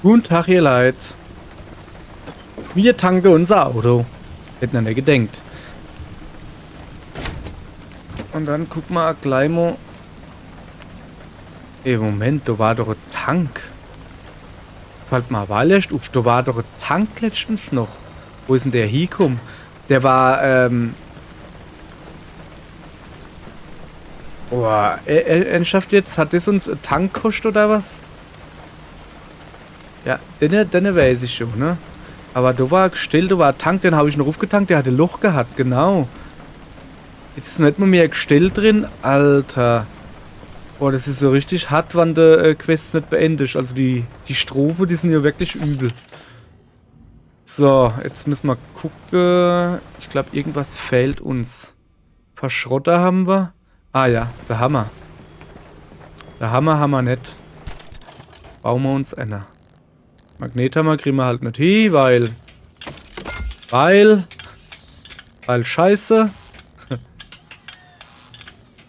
Guten Tag, ihr Leid. Wir tanken unser Auto. Hätten wir nicht gedenkt. Und dann guck mal gleich mal. Ey, Moment, da war doch ein Tank. Fällt mal Wahlrecht auf, da war doch ein Tank letztens noch. Wo ist denn der hingekommen? Der war, boah, ernsthaft jetzt? Hat das uns ein Tank gekostet oder was? Ja, den weiß ich schon, ne? Aber da war gestellt, da war ein Tank, den habe ich noch aufgetankt, der hatte ein Loch gehabt, genau. Jetzt ist nicht mal mehr Gestell drin, Alter. Boah, das ist so richtig hart, wenn der Quest nicht beendet ist. Also die Strophe, die sind ja wirklich übel. So, jetzt müssen wir gucken. Ich glaube, irgendwas fehlt uns. Verschrotter haben wir. Ah ja, der Hammer. Der Hammer haben wir nicht. Bauen wir uns einer. Magnethammer kriegen wir halt nicht hin, weil scheiße.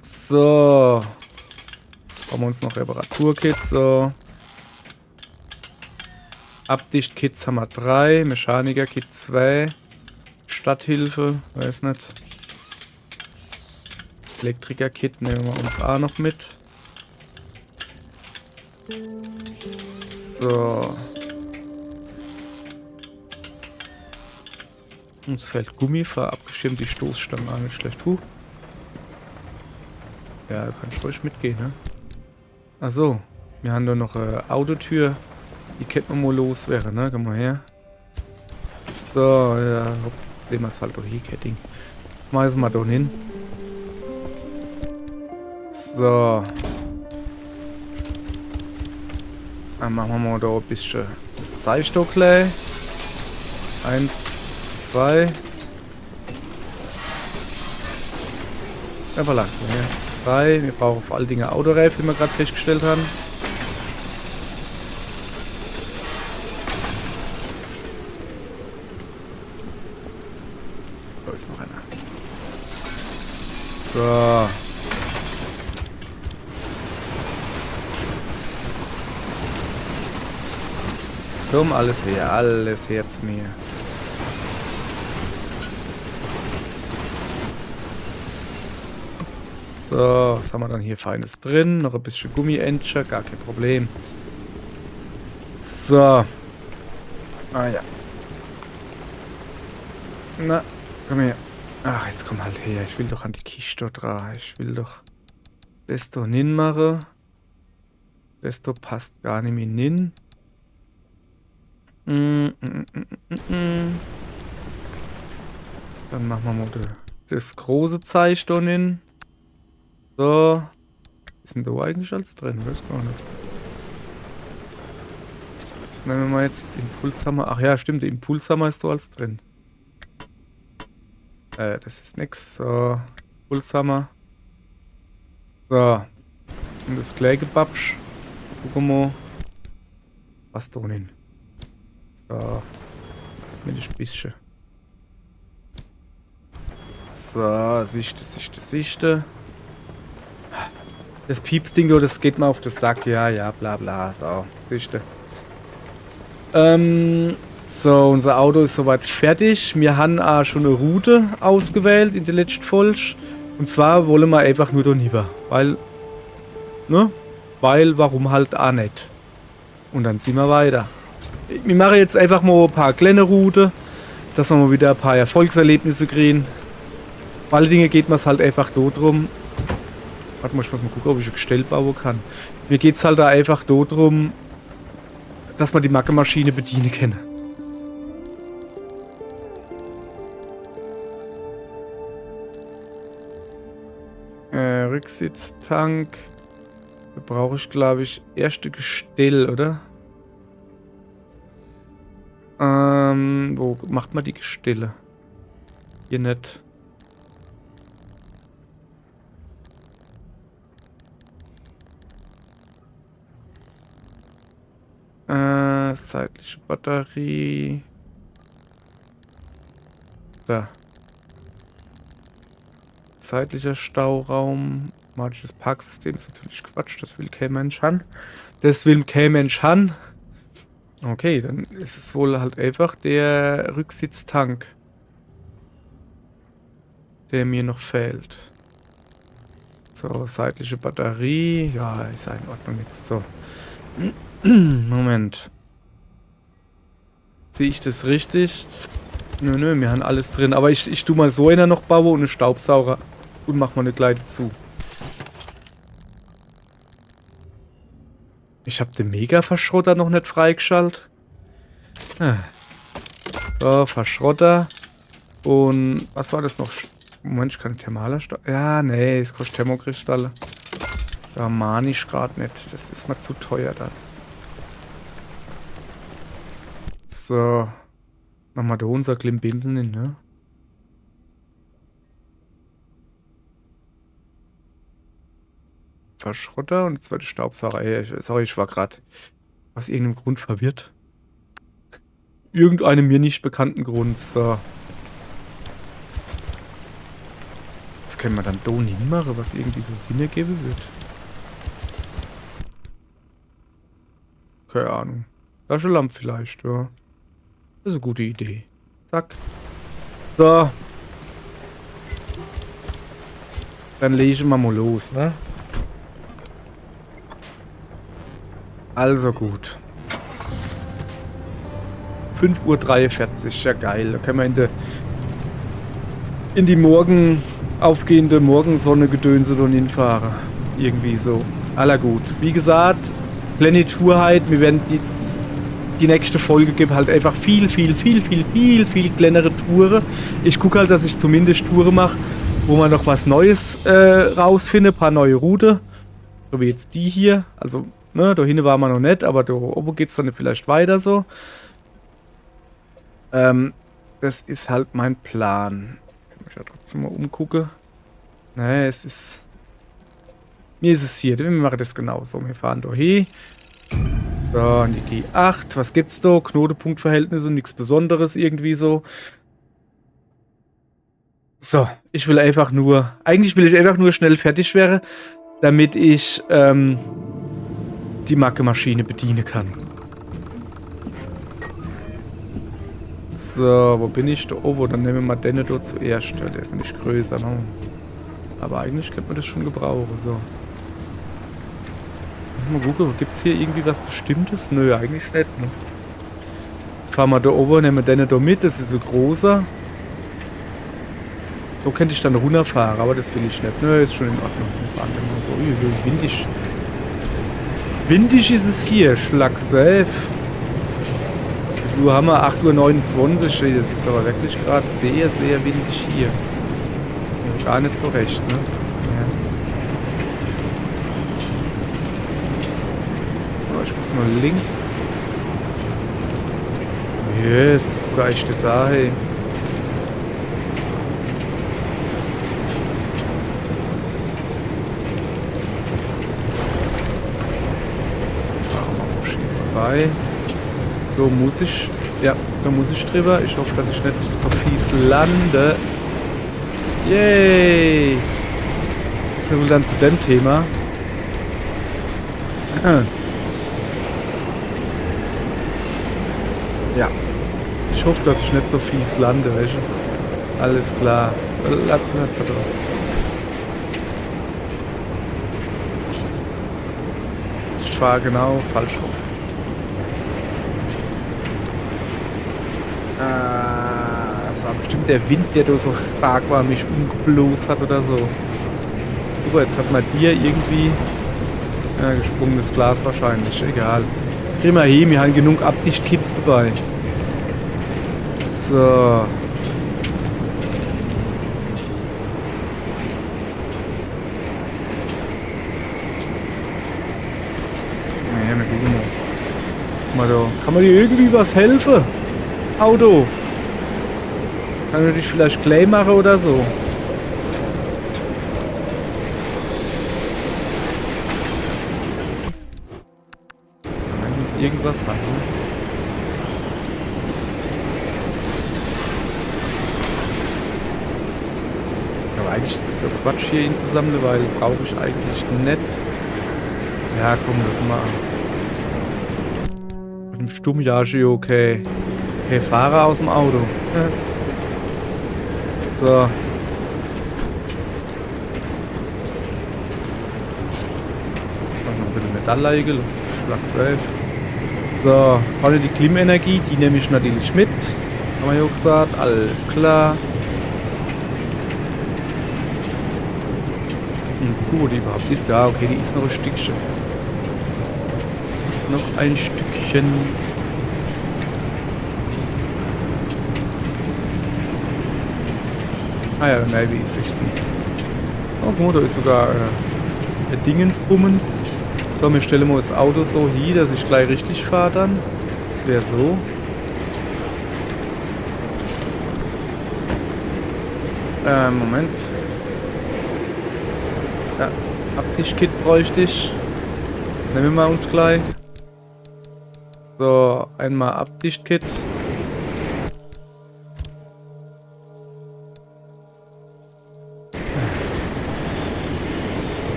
So. Bauen wir uns noch Reparaturkits, so. Abdichtkits haben wir 3, Mechaniker-Kit 2, Stadthilfe, weiß nicht. Elektriker-Kit nehmen wir uns auch noch mit. So. Uns fällt Gummi für abgeschirmt, die Stoßstange auch nicht schlecht. Ja, da kann ich ruhig mitgehen, ne? Achso, wir haben da noch eine Autotür. Die könnten wir mal loswerden, ne? Komm mal her. So, ja, hopp, sehen wir es halt doch hier, Ketting. Schmeißen wir da hin. So. Dann machen wir mal da ein bisschen das Zeitstock gleich. 1, 2. Ja, voilà. 3. Wir brauchen vor allen Dingen Autoreifen, wie wir gerade festgestellt haben. Da ist noch einer. So. Komm, alles her zu mir. So, was haben wir dann hier Feines drin? Noch ein bisschen Gummi-Entscher, gar kein Problem. So. Ah ja. Na, komm her. Ach, jetzt komm halt her. Ich will doch an die Kiste dran. Ich will doch das da hinmachen. Das da passt gar nicht mehr hin. Dann machen wir mal das große Zeichen hin. So. Ist denn da eigentlich alles drin? Weiß gar nicht. Das nehmen wir mal jetzt Impulshammer. Ach ja, stimmt, der Impulshammer ist da alles drin. Das ist nix. So. Impulshammer. So. Und das gleiche Babsch. Gucken wir mal. Was da hin? So. Mit ein bisschen. So, Sichte. Das Piepsding, das geht mir auf den Sack. Ja, bla bla. So, Sichte. So, unser Auto ist soweit fertig. Wir haben auch schon eine Route ausgewählt in der letzten Folge. Und zwar wollen wir einfach nur da rüber. Weil, warum halt auch nicht. Und dann ziehen wir weiter. Wir machen jetzt einfach mal ein paar kleine Routen, dass wir mal wieder ein paar Erfolgserlebnisse kriegen. Vor allen Dingen geht mir es halt einfach darum. Warte mal, ich muss mal gucken, ob ich ein Gestell bauen kann. Mir geht es halt da einfach darum, dass man die Mackemaschine bedienen kann. Rücksitztank. Da brauche ich, glaube ich, erste Gestell, oder? Wo macht man die Gestelle? Hier nicht. Seitliche Batterie. Da. Seitlicher Stauraum. Automatisches Parksystem ist natürlich Quatsch. Das will kein Mensch haben. Okay, dann ist es wohl halt einfach der Rücksitztank, der mir noch fehlt. So, seitliche Batterie. Ja, ist ja in Ordnung jetzt so. Moment. Sehe ich das richtig? Nö, wir haben alles drin. Aber ich tu mal so einer noch bauen und einen Staubsauger. Und mach mal eine Kleide zu. Ich habe den Mega-Verschrotter noch nicht freigeschaltet. Ah. So, Verschrotter. Und was war das noch? Moment, ich kann Thermaler Stahl. Ja, nee, es kostet Thermokristalle. Da mahne ich gerade nicht. Das ist mal zu teuer dann. So. Machen wir da unser Klimbimsen hin, ne? Verschrotter und jetzt war die Staubsauger. Ey, sorry, ich war gerade aus irgendeinem Grund verwirrt. Irgendeinem mir nicht bekannten Grund. So. Was können wir dann da hinmachen, was irgendwie so Sinn ergeben wird? Keine Ahnung. Taschenlampe vielleicht, ja. Das ist eine gute Idee. Zack. So. Dann legen wir mal los, ne? Also gut. 5:43 Uhr, ja geil. Da können wir in die aufgehende Morgensonne gedönse und hinfahren. Irgendwie so. Aller gut. Wie gesagt, Plenituhrheit, wir werden die nächste Folge gibt halt einfach viel kleinere Touren. Ich gucke halt, dass ich zumindest Touren mache, wo man noch was Neues rausfindet, ein paar neue Routen. So wie jetzt die hier. Also, ne, da hinten war man noch nicht, aber da oben geht es dann vielleicht weiter so. Das ist halt mein Plan. Ich kann mich ja trotzdem mal umgucken. Ne, es ist... Mir ist es hier. Wir machen das genauso. Wir fahren da hin. So, an die G8. Was gibt's da? Knotenpunktverhältnisse und nichts Besonderes irgendwie so. So, ich will einfach nur... Eigentlich will ich einfach nur schnell fertig werden, damit ich die Macke-Maschine bedienen kann. So, wo bin ich da? Oh, dann nehmen wir mal den dort zuerst. Der ist nämlich größer. Ne? Aber eigentlich könnte man das schon gebrauchen. So. Mal gucken, gibt es hier irgendwie was Bestimmtes? Nö, eigentlich nicht. Ne? Fahren wir da oben, nehmen wir den da mit. Das ist so großer. So könnte ich dann runterfahren, aber das will ich nicht. Nö, ist schon in Ordnung. Wir fahren dann mal so. Windig. Windig ist es hier. Schlag safe. Du haben wir 8:29 Uhr. Das ist aber wirklich gerade sehr windig hier. Ja, gar nicht so recht, ne? Ja. So, ich muss mal links. Jesus, guck mal, ich das Sache. Fahren wir mal schön vorbei. So muss ich. Ja, da muss ich drüber. Ich hoffe, dass ich nicht so fies lande. Yay! Das sind wir dann zu dem Thema. Ja. Ich hoffe, dass ich nicht so fies lande, weißt du? Alles klar. Bleib drauf. Ich fahre genau falsch rum. Das war bestimmt der Wind, der da so stark war, mich umgeblost hat oder so. Super, jetzt hat man dir irgendwie gesprungenes Glas wahrscheinlich. Egal. Kriegen wir hin, wir haben genug Abdichtkits dabei. So. Naja, wir gucken mal. Guck mal da. Kann man dir irgendwie was helfen? Auto. Kann man dich vielleicht Clay machen oder so? Kann man jetzt irgendwas haben? Aber eigentlich ist es so Quatsch hier ihn zu sammeln, weil brauche ich eigentlich nicht. Ja, komm, das mal an. Mit dem Stumm ja schon okay. Okay, Fahrer aus dem Auto. So. Mach noch ein bisschen Metallleige, lass den Schlag safe. So, vorne die Klimaenergie, die nehme ich natürlich mit. Haben wir ja gesagt, alles klar. Gut, die überhaupt ist, ja, okay, die ist noch ein Stückchen. Ist noch ein Stückchen. Ah ja, nein, wie ist es? Oh, guck mal, da ist sogar der Dingensbummens. So, wir stellen mal das Auto so hin, dass ich gleich richtig fahre dann. Das wäre so. Moment. Ja, Abdichtkit bräuchte ich. Nehmen wir uns gleich. So, einmal Abdichtkit.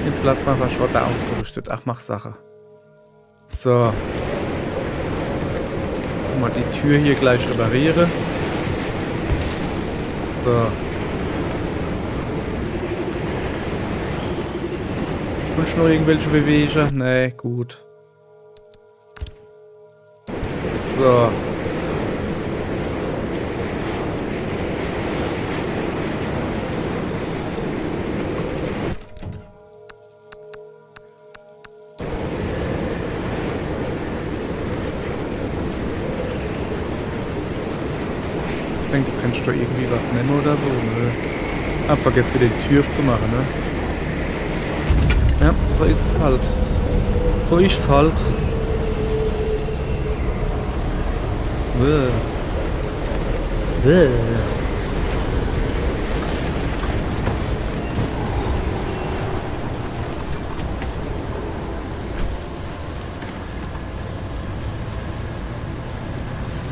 Mit Plasmaverschrotter ausgerüstet. Ach, mach Sache. So. Mal die Tür hier gleich reparieren. So. Und noch irgendwelche Beweger? Nee, gut. So. Ich denke, du kannst doch irgendwie was nennen oder so, ne? Ah, vergiss wieder die Tür zu machen, ne? Ja, so ist es halt. So ist es halt.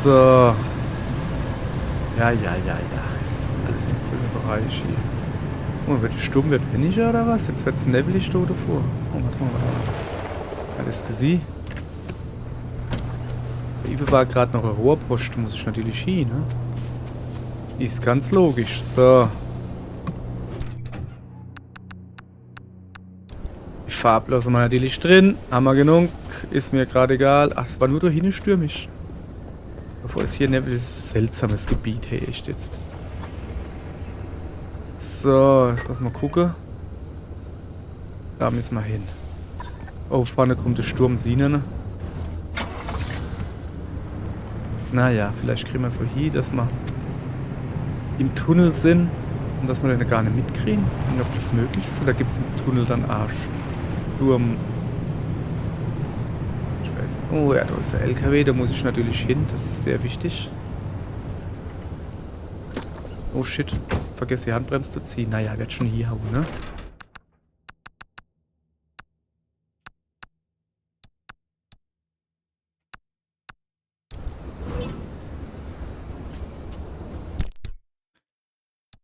So. Ja. Ist alles im grünen Bereich hier. Oh, wird die Sturm wird weniger oder was? Jetzt wird es nebelig da davor. Oh, warte mal. Alles gesehen. Hier war gerade noch eine Rohrpost, muss ich natürlich hin, ne? Ist ganz logisch. So. Die Farblos haben wir natürlich drin. Haben wir genug. Ist mir gerade egal. Ach, es war nur da hinten stürmisch. Bevor es hier nebelig ist, ein seltsames Gebiet, hey, echt jetzt. So, jetzt lass mal gucken. Da müssen wir hin. Oh, vorne kommt der Sturm Sinen. Naja, vielleicht kriegen wir es so hier, dass wir im Tunnel sind und dass wir den gar nicht mitkriegen. Und ob das möglich ist, oder gibt es im Tunnel dann Sturm? Ich weiß. Oh ja, da ist der LKW, da muss ich natürlich hin, das ist sehr wichtig. Oh shit, vergiss die Handbremse zu ziehen. Naja, wird schon hier hauen, ne?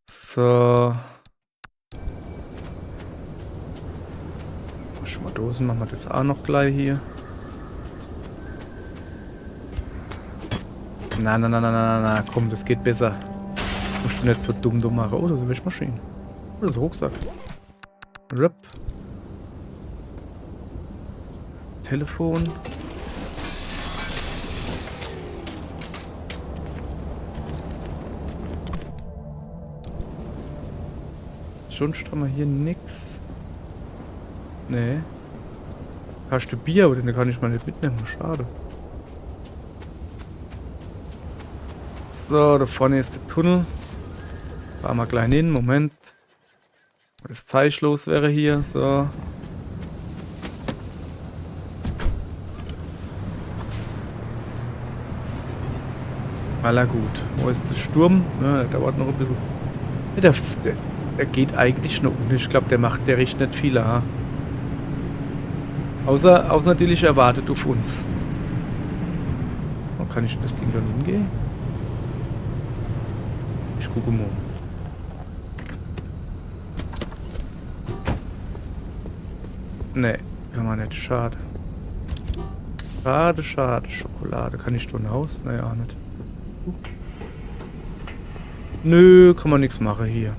So. Schon mal Dosen, machen wir das auch noch gleich hier. Na, komm, das geht besser. Musst du nicht so dumm machen. Oh, das ist eine Wäschmaschine. Oh, das ist ein Rucksack. Rip. Telefon. Sonst haben wir hier nix. Nee. Hast du Bier, aber den kann ich mal nicht mitnehmen. Schade. So, da vorne ist der Tunnel. Fahren wir gleich hin. Moment. Das zeitlos wäre hier. So. Aller gut. Wo ist der Sturm? Ja, der dauert noch ein bisschen. Ja, der geht eigentlich noch. Ich glaube, der riecht nicht viel. Ha? Außer natürlich erwartet auf uns. Wo kann ich das Ding dann hingehen? Ich gucke mal. Nee, kann man nicht. Schade. Schade, schade. Schokolade. Kann ich tun Haus? Naja, nicht. Nö, kann man nichts machen hier.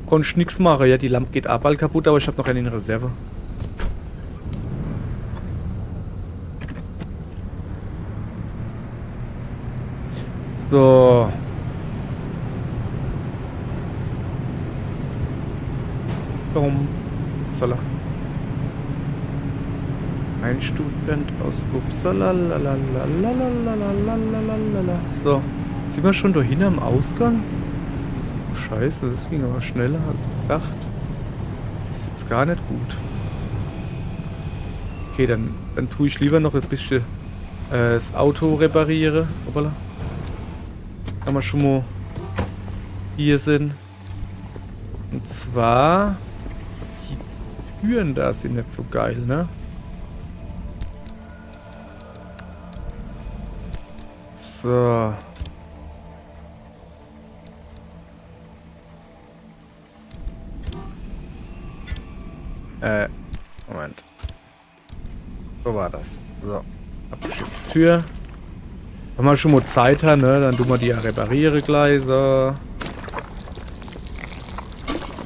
Konntest nichts machen. Ja, die Lampe geht auch bald kaputt, aber ich habe noch eine in Reserve. So. Warum soll er? Ein Student aus Uppsala. So. Sind wir schon dahin am Ausgang? Scheiße, das ging aber schneller als gedacht. Das ist jetzt gar nicht gut. Okay, dann tue ich lieber noch ein bisschen das Auto reparieren. Hoppala. Kann man schon mal hier sind. Und zwar die Türen da sind nicht so geil, ne? So. Moment. So war das. So. Abgeschickt Tür. Wenn wir schon mal Zeit haben, ne? Dann tun wir die ja reparieren gleich. So.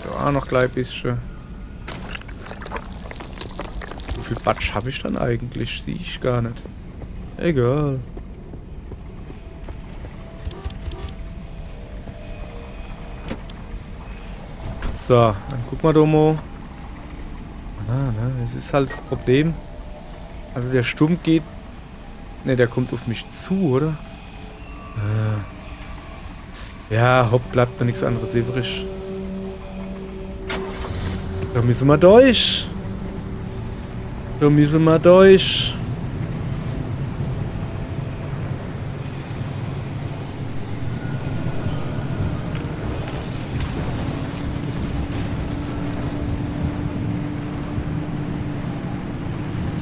Da auch noch gleich ein bisschen. Wie viel Batsch habe ich dann eigentlich? Sehe ich gar nicht. Egal. So, dann gucken wir doch mal. Ne, das ist halt das Problem. Also der Sturm geht... Ne, der kommt auf mich zu, oder? Ja, hopp, bleibt mir nichts anderes übrig. Da müssen wir durch. Da müssen wir durch.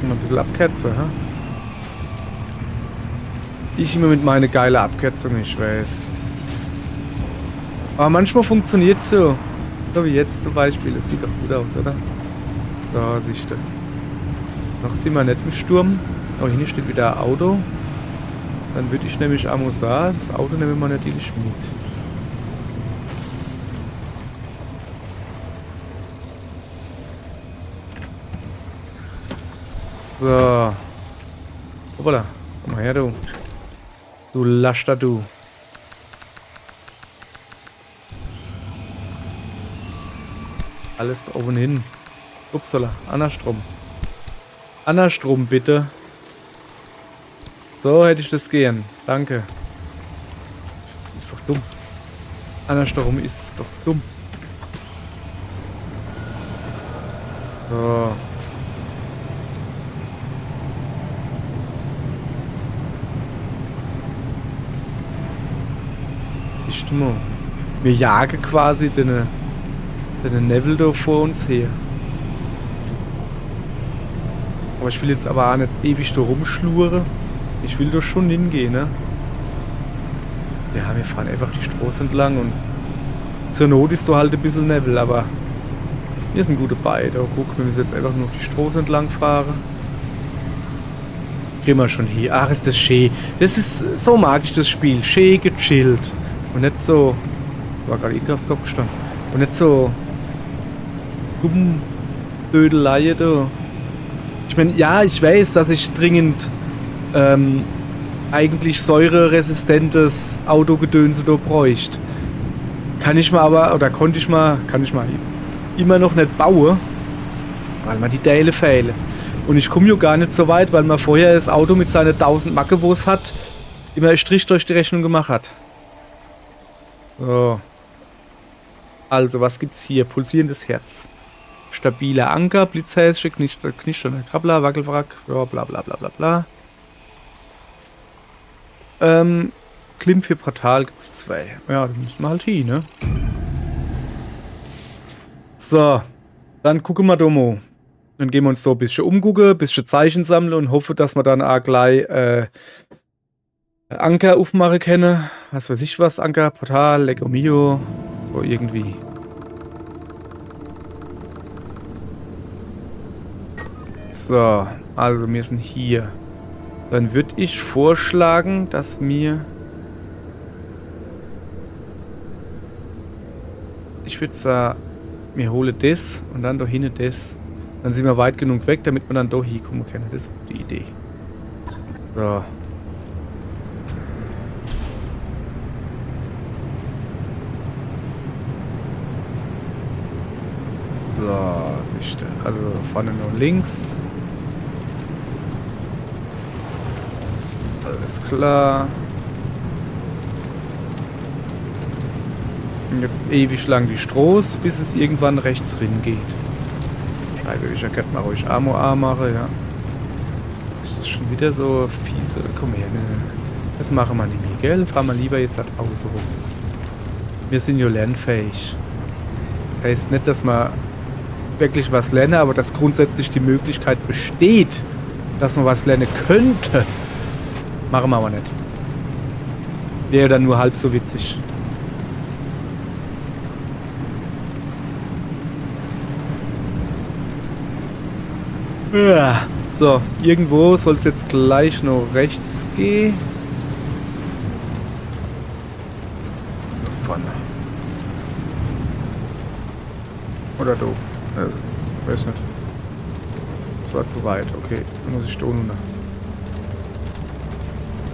Ein bisschen Abkürze, ha? Ich immer mit meiner geile Abkürzung, ich weiß. Aber manchmal funktioniert es so. So wie jetzt zum Beispiel. Das sieht doch gut aus, oder? Da siehst du. Noch sind wir nicht im Sturm. Oh, hier steht wieder ein Auto. Dann würde ich nämlich einmal sagen, das Auto nehmen wir natürlich mit. So. Hoppala. Komm mal her, du. Du Laster, du. Alles da oben hin. Upsala. Andersrum. Andersrum, bitte. So hätte ich das gern. Danke. Ist doch dumm. Andersrum ist es doch dumm. So. Siehst du mal. Wir jagen quasi den Neville da vor uns her. Aber ich will jetzt aber auch nicht ewig da rumschlure. Ich will da schon hingehen, ne? Ja, wir fahren einfach die Straße entlang und zur Not ist da halt ein bisschen Neville, aber wir sind gute beide. Guck, wir müssen jetzt einfach nur die Straße entlang fahren. Kriegen wir schon hier. Ach, ist das schön. Das ist, so mag ich das Spiel. Schön gechillt. Und nicht so, war gerade eben aufs Kopf gestanden. Und nicht so dumm Dödelei da. Ich meine, ja, ich weiß, dass ich dringend eigentlich säureresistentes Autogedönse da bräuchte. Kann ich mal aber, oder kann ich mal immer noch nicht bauen, weil mir die Teile fehlen. Und ich komme ja gar nicht so weit, weil man vorher das Auto mit seinen 1000 Macke, wo es hat, immer einen Strich durch die Rechnung gemacht hat. So. Also, was gibt's hier? Pulsierendes Herz. Stabiler Anker, Blitzhäsche, knisternder Krabbler, Wackelwrack, ja, bla bla bla bla bla. Klimm für Portal gibt's 2. Ja, da müssen wir halt hin, ne? So. Dann gucken wir da mal. Dann gehen wir uns so ein bisschen umgucken, ein bisschen Zeichen sammeln und hoffen, dass wir dann auch gleich Anker aufmachen können. Was weiß ich was, Anker, Portal, Lego Mio. So irgendwie. So, also wir sind hier. Dann würde ich vorschlagen, dass ich würde sagen, wir holen das und dann da hinten das. Dann sind wir weit genug weg, damit wir dann da hinkommen können. Das ist die Idee. So. So, siehst du. Also vorne nur links. Alles klar. Und jetzt ewig lang die Strohs, bis es irgendwann rechts rin geht. Scheibewischer könnte man ruhig Amo A machen, ja. Ist das schon wieder so fiese? Komm her, ne. Das machen wir nicht mehr, gell? Fahren wir lieber jetzt das Auto rum. Wir sind ja lernfähig. Das heißt nicht, dass man wirklich was lernen, aber dass grundsätzlich die Möglichkeit besteht, dass man was lernen könnte. Machen wir aber nicht. Wäre dann nur halb so witzig. Ja. So, irgendwo soll es jetzt gleich noch rechts gehen. Vorne. Oder du. Weiß nicht. Das war zu weit, okay. Dann muss ich da runter.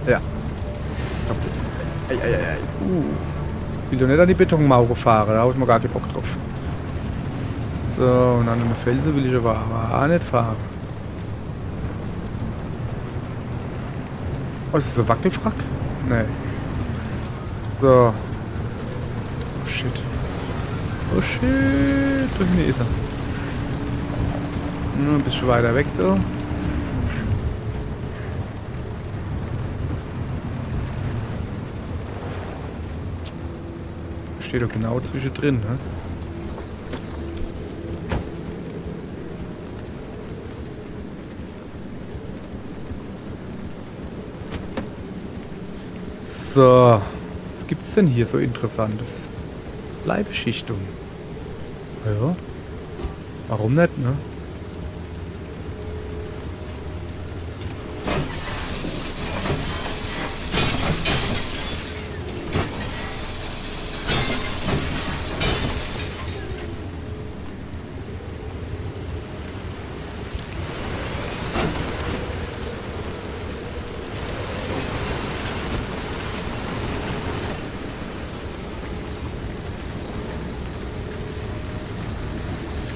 Ja. Kaputt. Ei. Ich will doch nicht an die Betonmauer fahren, da habe ich mal gar keinen Bock drauf. So, und an den Felsen will ich aber auch nicht fahren. Oh, ist das ein Wackelfrack? Nee. So. Oh shit. Oh shit. Da hinten ist er. Nur ein bisschen weiter weg da. Steht doch genau zwischendrin, ne? So, was gibt's denn hier so Interessantes? Bleibeschichtung. Ja. Warum nicht, ne?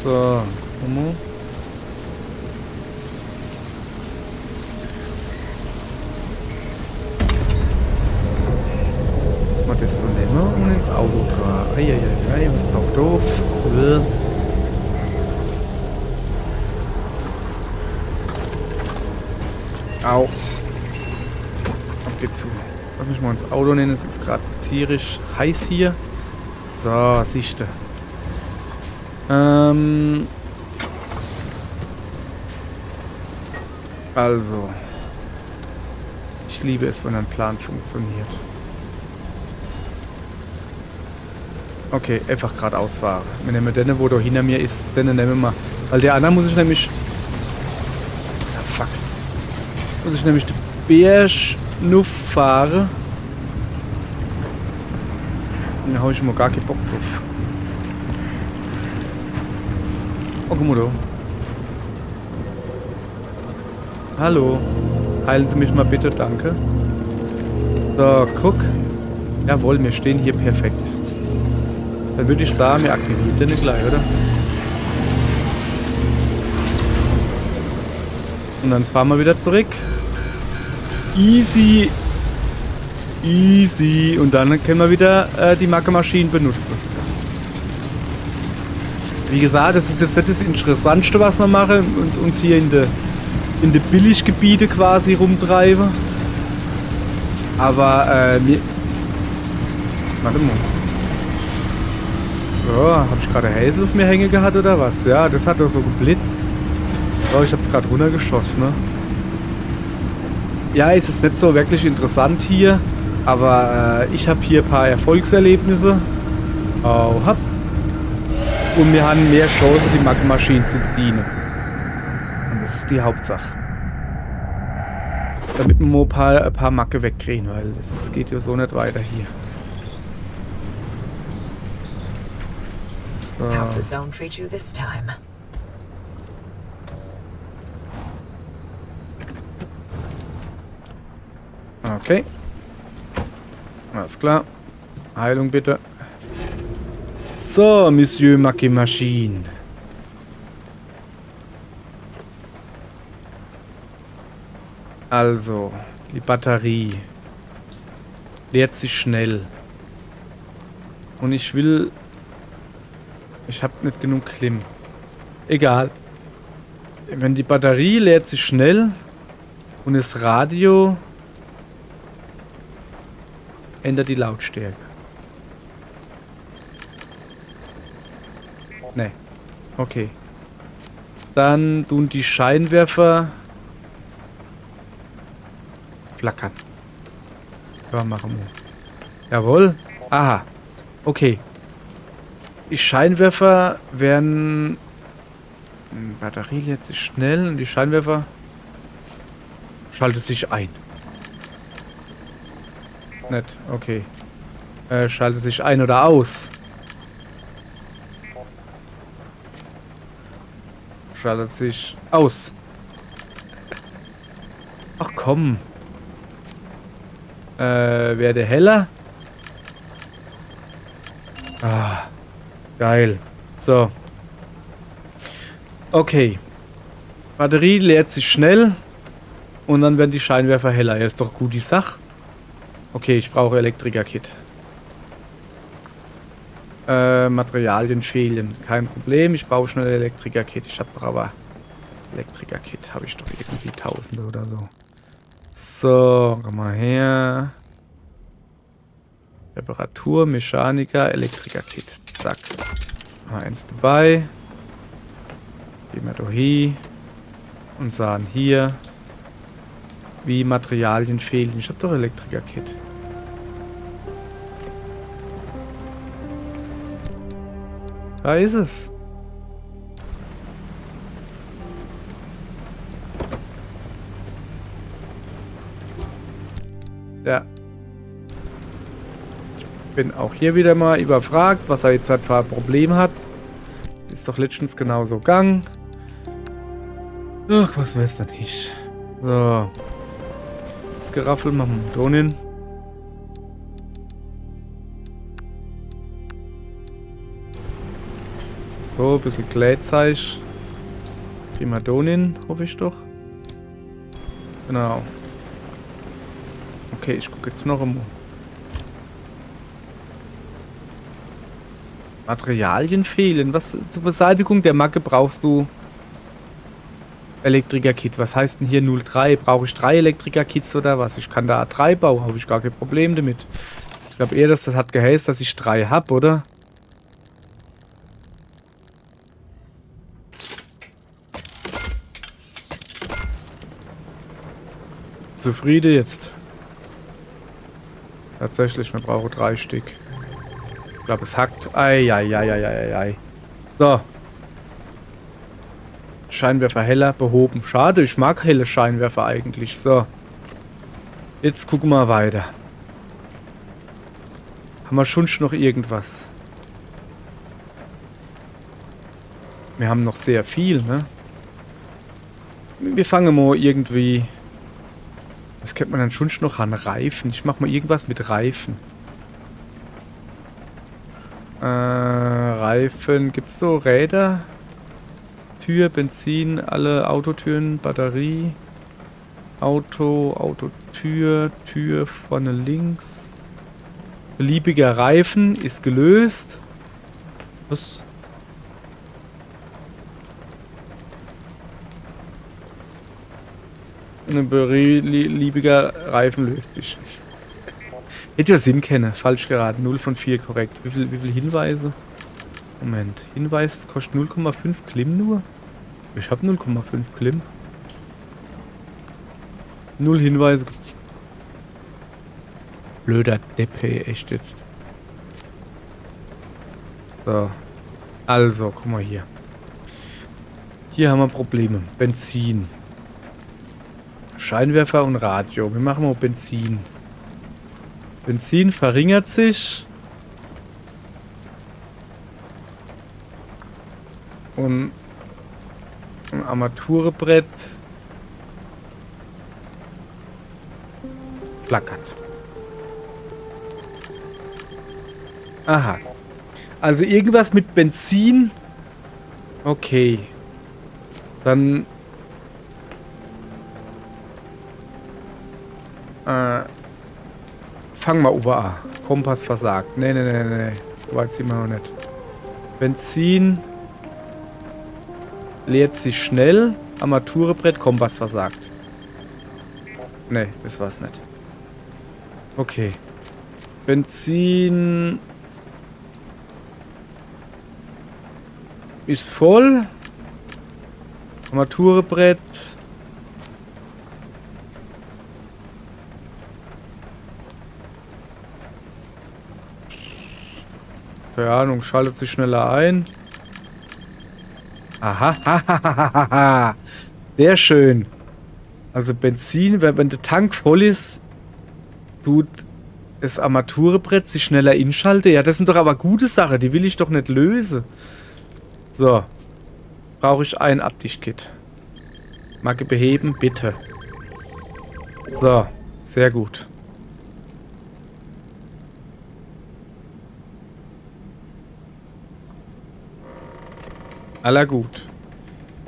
So, Homo. Lass mal das so nehmen und ins Auto tragen. Eieiei, was ist auch doof. Au. Ab geht's zu. Lass mich mal ins Auto nehmen, es ist gerade tierisch heiß hier. So, siehst du. Also, ich liebe es, wenn ein Plan funktioniert. Okay, einfach geradeaus fahren. Wir nehmen den, wo da hinter mir ist, den nehmen wir. Weil der andere muss ich nämlich... Ja, fuck. Muss ich nämlich den Bärschnuff fahren. Da habe ich mal gar keinen Bock drauf. Oh, guck mal da. Hallo. Heilen Sie mich mal bitte, danke. So, guck. Jawohl, wir stehen hier perfekt. Dann würde ich sagen, wir aktivieren den gleich, oder? Und dann fahren wir wieder zurück. Easy. Easy. Und dann können wir wieder die Maschinen benutzen. Wie gesagt, das ist jetzt nicht das Interessanteste, was wir machen. Uns hier in die Billiggebiete quasi rumtreiben. Aber warte mal. So, hab ich gerade Häsel auf mir hängen gehabt oder was? Ja, das hat doch so geblitzt. Oh, ich hab's gerade runtergeschossen, ne? Ja, es ist nicht so wirklich interessant hier. Aber ich habe hier ein paar Erfolgserlebnisse. Oh, hab. Und wir haben mehr Chance, die Maschinen zu bedienen. Und das ist die Hauptsache. Damit wir mal ein paar Macke wegkriegen, weil das geht ja so nicht weiter hier. So. How'd the zone treat you this time? Okay. Alles klar. Heilung bitte. So, Monsieur Macke Machine. Also, die Batterie leert sich schnell. Und ich will... Ich habe nicht genug Klim. Egal. Wenn die Batterie leert sich schnell und das Radio ändert die Lautstärke. Ne. Okay. Dann tun die Scheinwerfer flackern. Ja, machen wir. Jawohl. Aha. Okay. Die Scheinwerfer werden... Batterie lädt sich schnell und die Scheinwerfer schaltet sich ein. Nett. Okay. Schaltet sich ein oder aus. Schaltet sich aus. Ach komm. Werde heller. Ah. Geil. So. Okay. Batterie leert sich schnell. Und dann werden die Scheinwerfer heller. Ja, ist doch gut die Sache. Okay, ich brauche Elektriker-Kit. Materialien fehlen. Kein Problem. Ich baue schnell Elektriker-Kit. Ich habe doch aber... Elektriker-Kit habe ich doch irgendwie Tausende oder so. So, komm mal her. Reparatur, Mechaniker, Elektriker-Kit. Zack. Mal eins dabei. Gehen wir da hin. Und sagen hier, wie Materialien fehlen. Ich habe doch Elektriker-Kit. Da ist es. Ja. Ich bin auch hier wieder mal überfragt, was er jetzt halt für ein Problem hat. Das ist doch letztens genauso gegangen. Ach, was weiß denn nicht. So. Das Geraffel machen wir da hin. So, ein bisschen Glätzeug. Prima Donin, hoffe ich doch. Genau. Okay, ich gucke jetzt noch einmal. Materialien fehlen. Was zur Beseitigung der Macke brauchst du? Elektriker-Kit. Was heißt denn hier 03? Brauche ich 3 Elektriker-Kits oder was? Ich kann da 3 bauen, habe ich gar kein Problem damit. Ich glaube eher, dass das hat geheißen, dass ich 3 habe, oder? Zufrieden jetzt. Tatsächlich, wir brauchen 3 Stück. Ich glaube, es hackt. Ei. So. Scheinwerfer heller behoben. Schade, ich mag helle Scheinwerfer eigentlich. So. Jetzt gucken wir weiter. Haben wir schon noch irgendwas? Wir haben noch sehr viel, ne? Wir fangen mal irgendwie... Was könnte man dann schon noch an? Reifen. Ich mach mal irgendwas mit Reifen. Reifen. Gibt's so Räder? Tür, Benzin, alle Autotüren, Batterie. Autotür, Tür vorne links. Beliebiger Reifen ist gelöst. Was? Ein beliebiger Reifen löst sich. Hätte ja Sinn kennen. Falsch geraten. 0 von 4 korrekt. Wie viel Hinweise? Moment. Hinweis kostet 0,5 Klim nur? Ich habe 0,5 Klim. 0 Hinweise. Blöder Deppe, echt jetzt. So. Also, guck mal hier. Hier haben wir Probleme. Benzin. Scheinwerfer und Radio. Wir machen mal Benzin. Benzin verringert sich. Und ein Armaturenbrett flackert. Aha. Also irgendwas mit Benzin. Okay. Dann fangen wir über an. Kompass versagt. Nee. So weit sind wir noch nicht. Benzin leert sich schnell. Armaturenbrett, Kompass versagt. Nee, das war's nicht. Okay. Benzin ist voll. Armaturenbrett. Keine Ahnung, schaltet sich schneller ein. Aha, sehr schön. Also Benzin, wenn der Tank voll ist, tut das Armaturenbrett sich schneller inschalten. Ja, das sind doch aber gute Sachen, die will ich doch nicht lösen. So. Brauche ich ein Abdichtkit. Marke beheben, bitte. So, sehr gut. Aller gut.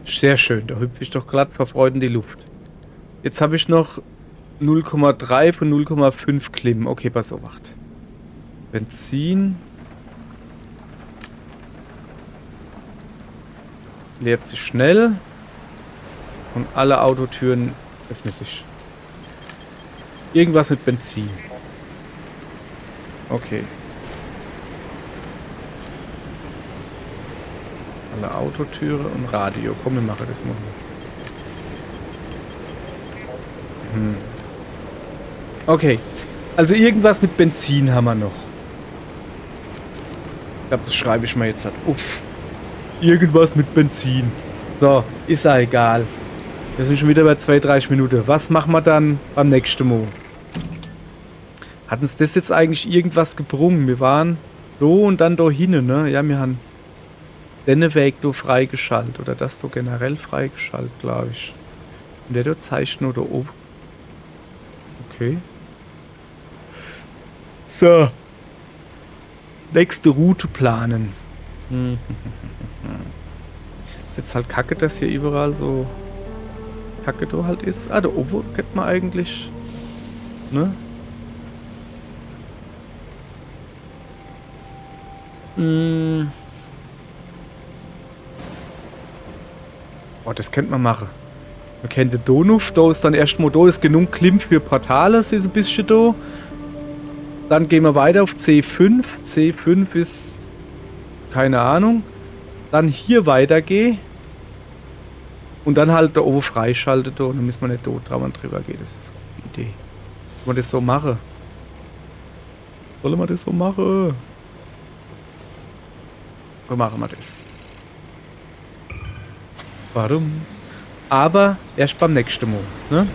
Sehr schön, da hüpfe ich doch glatt vor Freude in die Luft. Jetzt habe ich noch 0,3 von 0,5 Klimmen. Okay, pass auf, wacht. Benzin. Leert sich schnell. Und alle Autotüren öffnen sich. Irgendwas mit Benzin. Okay. Alle Autotüre und Radio. Komm, wir machen das mal. Okay. Also irgendwas mit Benzin haben wir noch. Ich glaube, das schreibe ich mal jetzt halt. Uff. Irgendwas mit Benzin. So, ist ja egal. Wir sind schon wieder bei 2-3 Minuten. Was machen wir dann beim nächsten Mal? Hat uns das jetzt eigentlich irgendwas gebrungen? Wir waren da und dann da hinten, ne? Ja, wir haben den Weg da freigeschaltet. Oder das da generell freigeschaltet, glaube ich. Und der da zeichnet da oben. Okay. So. Nächste Route planen. Ist jetzt halt kacke, dass hier überall so kacke da halt ist. Ah, da oben könnte man eigentlich. Ne? Oh, das könnte man machen. Man kennt den Donuf, da ist dann erstmal da ist genug Klimm für Portale, ist ein bisschen da. Dann gehen wir weiter auf C5. C5 ist keine Ahnung. Dann hier weitergehen. Und dann halt da oben freischalten da. Und dann müssen wir nicht dort drüber gehen. Das ist eine Idee. Wollen wir das so machen? Sollen wir das so machen? So machen wir das. Warum? Aber erst beim nächsten Mal. Ne?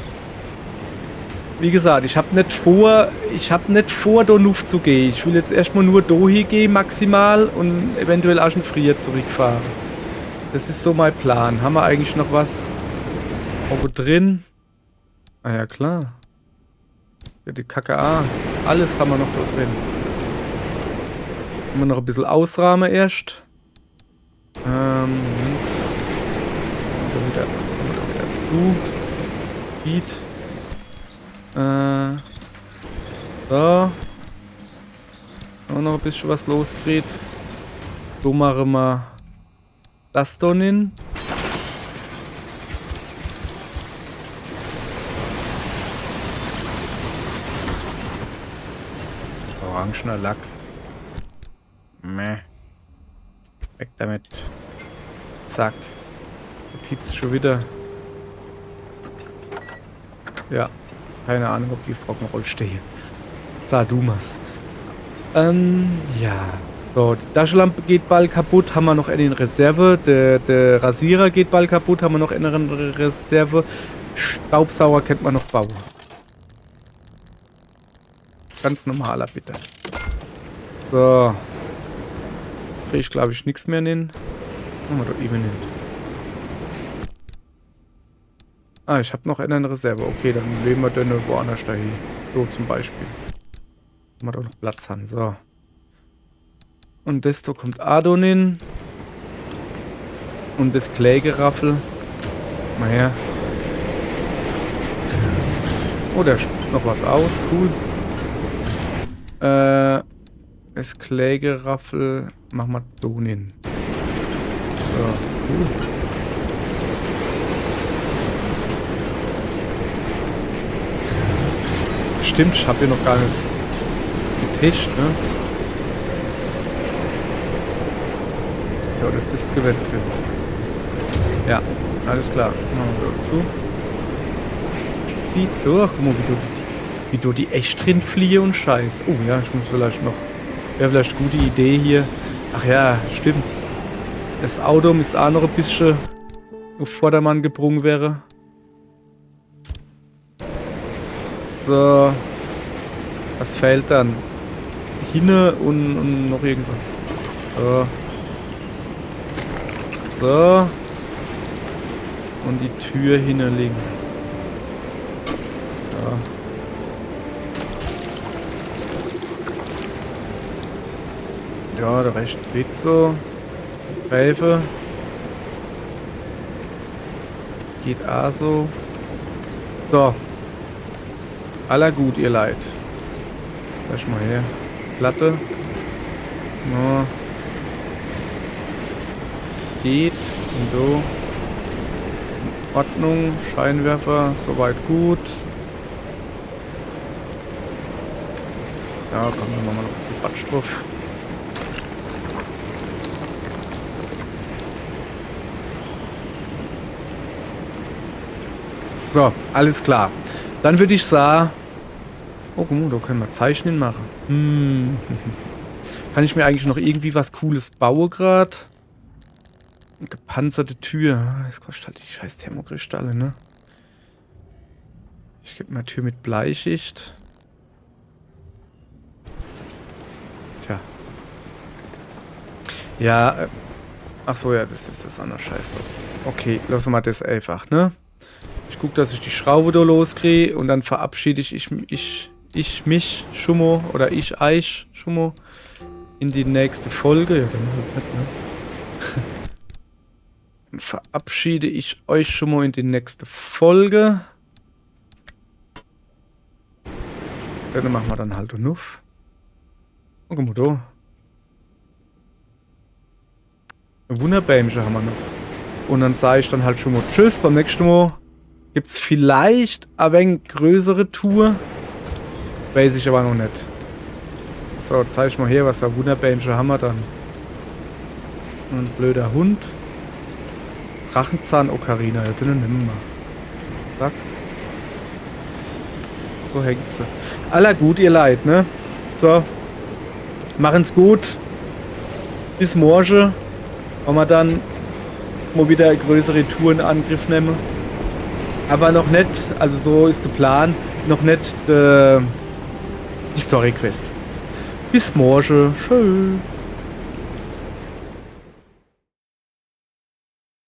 Wie gesagt, ich habe nicht vor, da Nuff zu gehen. Ich will jetzt erstmal nur da hingehen, maximal, und eventuell auch schon früher zurückfahren. Das ist so mein Plan. Haben wir eigentlich noch was oben drin? Ah ja, klar. Ja, die KKA. Alles haben wir noch da drin. Haben wir noch ein bisschen ausrahmen erst. Moment. Da wieder zu. Speed. So. Auch noch ein bisschen was losgeht. So machen wir das da hin. Orangener Lack. Meh. Weg damit. Zack. Da piepst schon wieder. Ja. Keine Ahnung, ob die Froggenroll stehe. Sag du mal's. Ja. So, die Taschenlampe geht bald kaputt. Haben wir noch eine in Reserve. Der Rasierer geht bald kaputt. Haben wir noch eine in Reserve. Staubsauger kennt man noch bauen. Ganz normaler, bitte. So. Kriege ich, glaube ich, nichts mehr hin. Machen wir doch eben hin. Ah, ich habe noch eine Reserve. Okay, dann legen wir dann woanders dahin. So zum Beispiel. Haben wir doch noch Platz haben. So. Und das da kommt Adon hin. Und das Clay-Geraffel. Mal her. Oh, der spuckt noch was aus. Cool. Das Clay-Geraffel. Machen wir Don hin. So, cool. Stimmt, ich habe hier noch gar nicht getestet, ne? So, das dürfte es gewesen sein. Ja, alles klar. Machen wir dazu. Zieht so. Ach, guck mal, wie du die echt drin fliehe und Scheiß. Oh ja, ich muss vielleicht noch. Wäre vielleicht eine gute Idee hier. Ach ja, stimmt. Das Auto müsste auch noch ein bisschen auf Vordermann gebrungen wäre. So. Was fehlt dann? Hinne und noch irgendwas. So. So. Und die Tür hinne links. So. Ja, der rechte geht so. Reife. Geht auch so. So. Aller gut, ihr Leid. Sag ich mal her. Platte. Ja. Geht. Und so. Ist in Ordnung. Scheinwerfer. Soweit gut. Ja, komm, dann machen wir noch die Batsch drauf. So, alles klar. Dann würde ich sagen... Oh, guck mal, da können wir Zeichnen machen. Kann ich mir eigentlich noch irgendwie was Cooles bauen gerade? Eine gepanzerte Tür. Das kostet halt die scheiß Thermokristalle, ne? Ich gebe mal Tür mit Bleischicht. Tja. Ja, ach so, ja, das ist das andere Scheiß. Okay, lassen wir mal das einfach, ne? Ich gucke, dass ich die Schraube da loskriege und dann verabschiede ich mich, Schummo, oder ich, Eich, Schummo, in die nächste Folge. Ja, dann halt nicht, ne? Dann verabschiede ich euch schon mal in die nächste Folge. Ja, dann machen wir dann halt nuff. Oh, guck mal da. Ein Wunderbämchen haben wir noch. Und dann sage ich dann halt schon mal tschüss, beim nächsten Mal gibt es vielleicht ein wenig größere Tour. Weiß ich aber noch nicht. So, zeig ich mal hier, was ein Wunderbämchen haben wir dann. Ein blöder Hund. Drachenzahn-Ocarina, ja, bitte nimm mal. Zack. So hängt sie. Aller gut, ihr Leid, ne? So. Machen's gut. Bis morgen. Wollen wir dann mal wieder größere Touren in Angriff nehmen. Aber noch nicht, also so ist der Plan, noch nicht die Story Quest. Bis morgen. Tschüss.